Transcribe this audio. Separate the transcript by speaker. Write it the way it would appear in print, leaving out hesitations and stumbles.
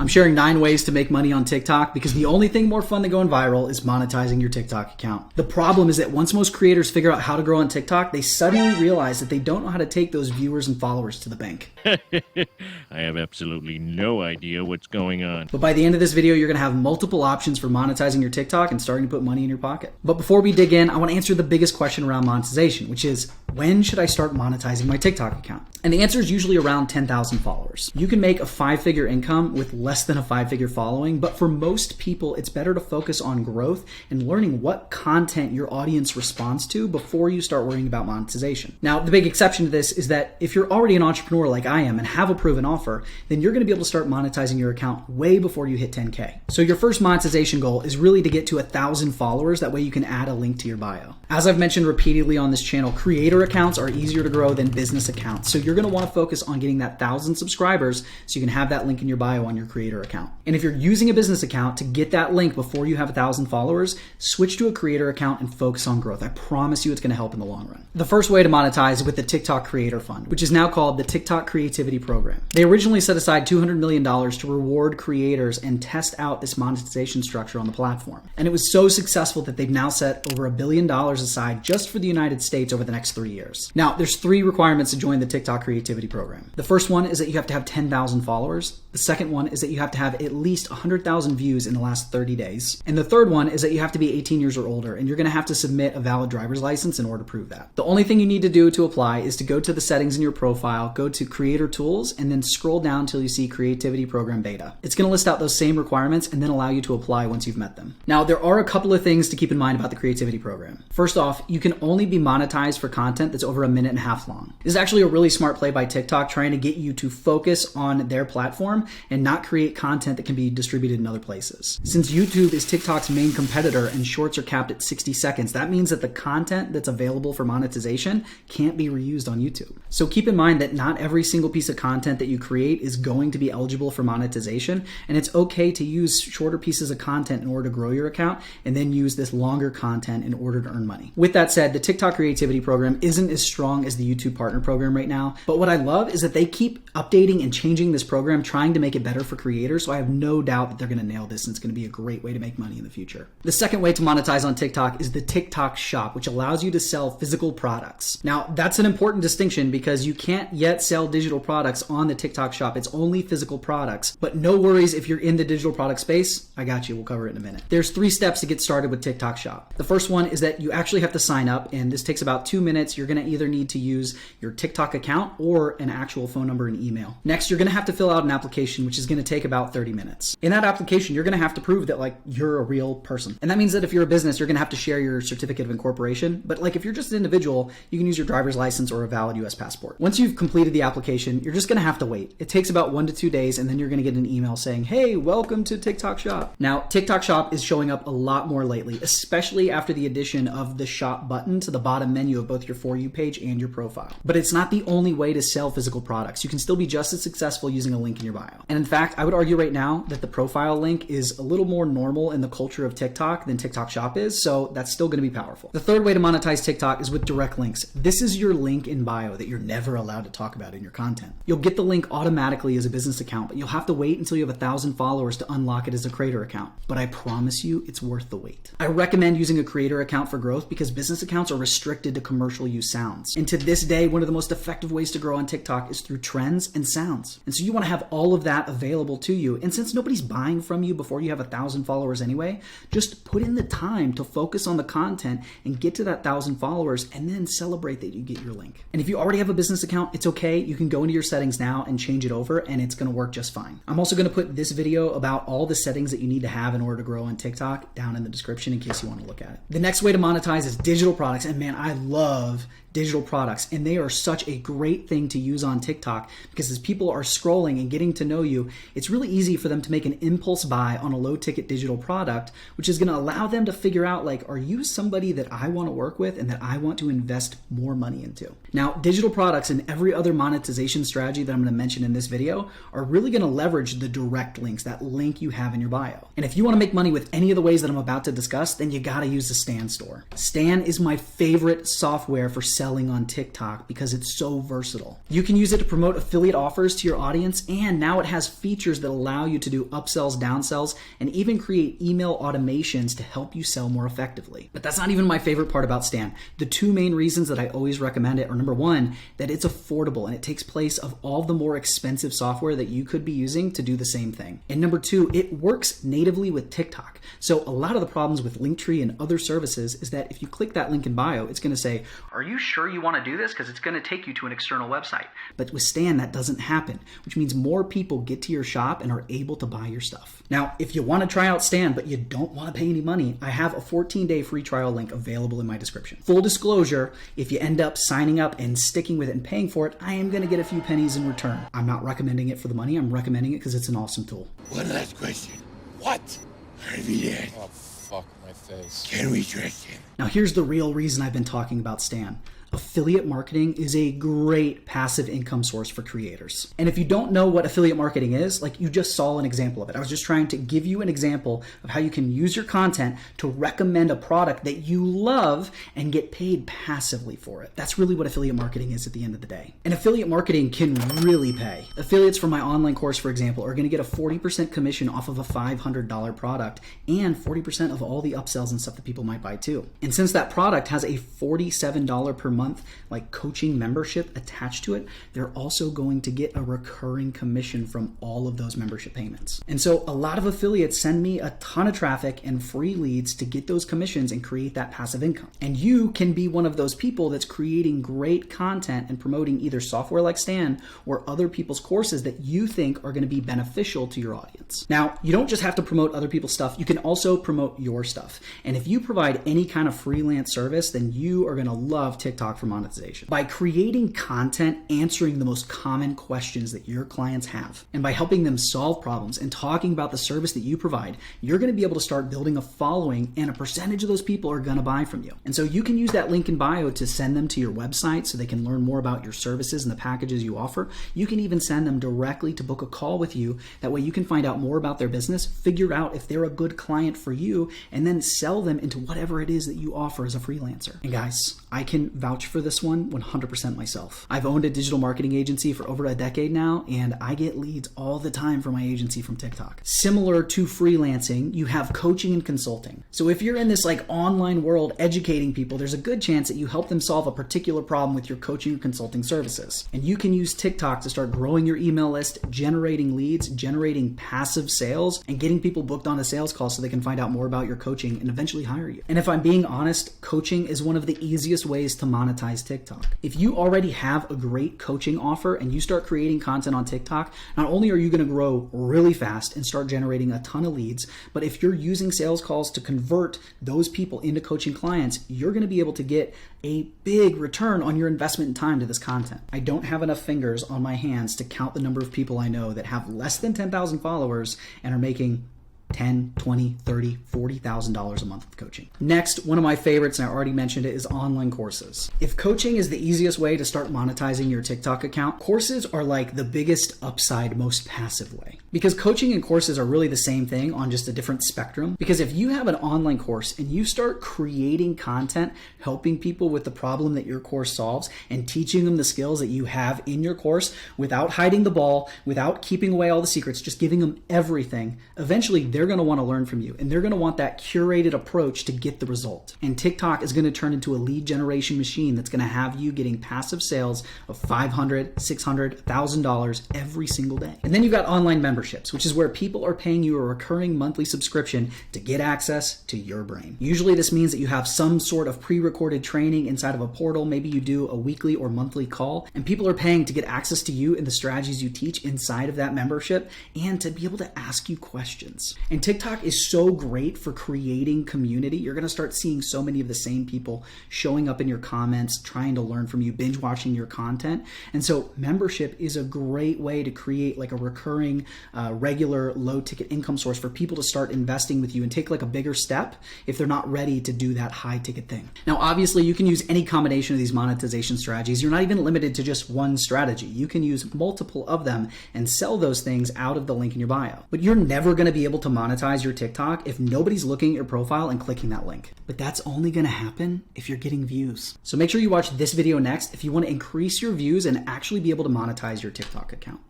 Speaker 1: I'm sharing 9 ways to make money on TikTok because the only thing more fun than going viral is monetizing your TikTok account. The problem is that once most creators figure out how to grow on TikTok, they suddenly realize that they don't know how to take those viewers and followers to the bank.
Speaker 2: I have absolutely no idea what's going on.
Speaker 1: But by the end of this video, you're going to have multiple options for monetizing your TikTok and starting to put money in your pocket. But before we dig in, I want to answer the biggest question around monetization, which is, when should I start monetizing my TikTok account? And the answer is usually around 10,000 followers. You can make a 5-figure income with less than a 5-figure following, but for most people, it's better to focus on growth and learning what content your audience responds to before you start worrying about monetization. Now, the big exception to this is that if you're already an entrepreneur like I am and have a proven offer, then you're going to be able to start monetizing your account way before you hit 10K. So your first monetization goal is really to get to 1,000 followers. That way you can add a link to your bio. As I've mentioned repeatedly on this channel, creator accounts are easier to grow than business accounts. So you're going to want to focus on getting that 1,000 subscribers so you can have that link in your bio on your creator account. And if you're using a business account to get that link before you have 1,000 followers, switch to a creator account and focus on growth. I promise you it's going to help in the long run. The first way to monetize is with the TikTok Creator Fund, which is now called the TikTok Creativity Program. They originally set aside $200 million to reward creators and test out this monetization structure on the platform. And it was so successful that they've now set over $1 billion aside just for the United States over the next 3 years. Now, there's 3 requirements to join the TikTok Creativity Program. The first one is that you have to have 10,000 followers. The second one is that you have to have at least 100,000 views in the last 30 days. And the third one is that you have to be 18 years or older, and you're going to have to submit a valid driver's license in order to prove that. The only thing you need to do to apply is to go to the settings in your profile, go to Creator Tools, and then scroll down until you see Creativity Program Beta. It's going to list out those same requirements and then allow you to apply once you've met them. Now, there are a couple of things to keep in mind about the Creativity Program. First off, you can only be monetized for content that's over 1.5 minutes long. This is actually a really smart play by TikTok, trying to get you to focus on their platform and not create content that can be distributed in other places. Since YouTube is TikTok's main competitor and shorts are capped at 60 seconds, that means that the content that's available for monetization can't be reused on YouTube. So keep in mind that not every single piece of content that you create is going to be eligible for monetization, and it's okay to use shorter pieces of content in order to grow your account and then use this longer content in order to earn money. With that said, the TikTok Creativity Program isn't as strong as the YouTube Partner Program right now, but what I love is that they keep updating and changing this program, trying to make it better for creators, so I have no doubt that they're going to nail this and it's going to be a great way to make money in the future. The second way to monetize on TikTok is the TikTok Shop, which allows you to sell physical products. Now, that's an important distinction because you can't yet sell digital products on the TikTok Shop. It's only physical products, but no worries if you're in the digital product space. I got you. We'll cover it in a minute. There's 3 steps to get started with TikTok Shop. The first one is that you actually have to sign up, and this takes about 2 minutes. You're going to either need to use your TikTok account or an actual phone number and email. Next, you're going to have to fill out an application, which is going to take about 30 minutes. In that application, you're going to have to prove that you're a real person. And that means that if you're a business, you're going to have to share your certificate of incorporation. But if you're just an individual, you can use your driver's license or a valid US passport. Once you've completed the application, you're just going to have to wait. It takes about 1 to 2 days, and then you're going to get an email saying, hey, welcome to TikTok Shop. Now, TikTok Shop is showing up a lot more lately, especially after the addition of the shop button to the bottom menu of both your For You page and your profile. But it's not the only way to sell physical products. You can still be just as successful using a link in your bio. And in fact, I would argue right now that the profile link is a little more normal in the culture of TikTok than TikTok Shop is, so that's still going to be powerful. The third way to monetize TikTok is with direct links. This is your link in bio that you're never allowed to talk about in your content. You'll get the link automatically as a business account, but you'll have to wait until you have 1,000 followers to unlock it as a creator account. But I promise you, it's worth the wait. I recommend using a creator account for growth because business accounts are restricted to commercial use sounds. And to this day, one of the most effective ways to grow on TikTok is through trends and sounds. And so you want to have all of that available to you. And since nobody's buying from you before you have 1,000 followers anyway, just put in the time to focus on the content and get to that 1,000 followers and then celebrate that you get your link. And if you already have a business account, it's okay. You can go into your settings now and change it over and it's going to work just fine. I'm also going to put this video about all the settings that you need to have in order to grow on TikTok down in the description in case you want to look at it. The next way to monetize is digital products. And man, I love digital products, and they are such a great thing to use on TikTok because as people are scrolling and getting to know you, it's really easy for them to make an impulse buy on a low ticket digital product, which is going to allow them to figure out are you somebody that I want to work with and that I want to invest more money into? Now, digital products and every other monetization strategy that I'm going to mention in this video are really going to leverage the direct links, that link you have in your bio. And if you want to make money with any of the ways that I'm about to discuss, then you got to use the Stan store. Stan is my favorite software for selling selling on TikTok because it's so versatile. You can use it to promote affiliate offers to your audience, and now it has features that allow you to do upsells, downsells, and even create email automations to help you sell more effectively. But that's not even my favorite part about Stan. The two main reasons that I always recommend it are, number one, that it's affordable and it takes place of all the more expensive software that you could be using to do the same thing. And number two, it works natively with TikTok. So a lot of the problems with Linktree and other services is that if you click that link in bio, it's going to say, are you sure you want to do this? Because it's going to take you to an external website. But with Stan, that doesn't happen, which means more people get to your shop and are able to buy your stuff. Now, if you want to try out Stan, but you don't want to pay any money, I have a 14-day free trial link available in my description. Full disclosure, if you end up signing up and sticking with it and paying for it, I am going to get a few pennies in return. I'm not recommending it for the money. I'm recommending it because it's an awesome tool.
Speaker 3: One last question. What? Harvey Dent.
Speaker 4: Oh, fuck my face.
Speaker 3: Can we trust him?
Speaker 1: Now, here's the real reason I've been talking about Stan. Affiliate marketing is a great passive income source for creators. And if you don't know what affiliate marketing is, like you just saw an example of it. I was just trying to give you an example of how you can use your content to recommend a product that you love and get paid passively for it. That's really what affiliate marketing is at the end of the day. And affiliate marketing can really pay. Affiliates from my online course, for example, are going to get a 40% commission off of a $500 product and 40% of all the upsells and stuff that people might buy too. And since that product has a $47 per month like coaching membership attached to it, they're also going to get a recurring commission from all of those membership payments. And so a lot of affiliates send me a ton of traffic and free leads to get those commissions and create that passive income. And you can be one of those people that's creating great content and promoting either software like Stan or other people's courses that you think are going to be beneficial to your audience. Now, you don't just have to promote other people's stuff, you can also promote your stuff. And if you provide any kind of freelance service, then you are going to love TikTok for monetization. By creating content answering the most common questions that your clients have, and by helping them solve problems and talking about the service that you provide, you're going to be able to start building a following, and a percentage of those people are going to buy from you. And so you can use that link in bio to send them to your website so they can learn more about your services and the packages you offer. You can even send them directly to book a call with you. That way you can find out more about their business, figure out if they're a good client for you, and then sell them into whatever it is that you offer as a freelancer. And guys, I can vouch for this one 100% myself. I've owned a digital marketing agency for over a decade now, and I get leads all the time for my agency from TikTok. Similar to freelancing, you have coaching and consulting. So if you're in this like online world educating people, there's a good chance that you help them solve a particular problem with your coaching or consulting services. And you can use TikTok to start growing your email list, generating leads, generating passive sales, and getting people booked on a sales call so they can find out more about your coaching and eventually hire you. And if I'm being honest, coaching is one of the easiest ways to monetize TikTok. If you already have a great coaching offer and you start creating content on TikTok, not only are you going to grow really fast and start generating a ton of leads, but if you're using sales calls to convert those people into coaching clients, you're going to be able to get a big return on your investment in time to this content. I don't have enough fingers on my hands to count the number of people I know that have less than 10,000 followers and are making $10, $20, $30, $40,000 a month with coaching. Next, one of my favorites, and I already mentioned it, is online courses. If coaching is the easiest way to start monetizing your TikTok account, courses are like the biggest upside, most passive way. Because coaching and courses are really the same thing on just a different spectrum. Because if you have an online course and you start creating content, helping people with the problem that your course solves and teaching them the skills that you have in your course without hiding the ball, without keeping away all the secrets, just giving them everything, eventually they're going to want to learn from you, and they're going to want that curated approach to get the result. And TikTok is going to turn into a lead generation machine that's going to have you getting passive sales of $500, $600, $1,000 every single day. And then you've got online memberships, which is where people are paying you a recurring monthly subscription to get access to your brain. Usually this means that you have some sort of pre-recorded training inside of a portal. Maybe you do a weekly or monthly call, and people are paying to get access to you and the strategies you teach inside of that membership and to be able to ask you questions. And TikTok is so great for creating community. You're going to start seeing so many of the same people showing up in your comments, trying to learn from you, binge watching your content. And so membership is a great way to create like a recurring, regular, low ticket income source for people to start investing with you and take like a bigger step if they're not ready to do that high ticket thing. Now, obviously you can use any combination of these monetization strategies. You're not even limited to just one strategy. You can use multiple of them and sell those things out of the link in your bio. But you're never going to be able to monetize your TikTok if nobody's looking at your profile and clicking that link. But that's only gonna happen if you're getting views. So make sure you watch this video next if you want to increase your views and actually be able to monetize your TikTok account.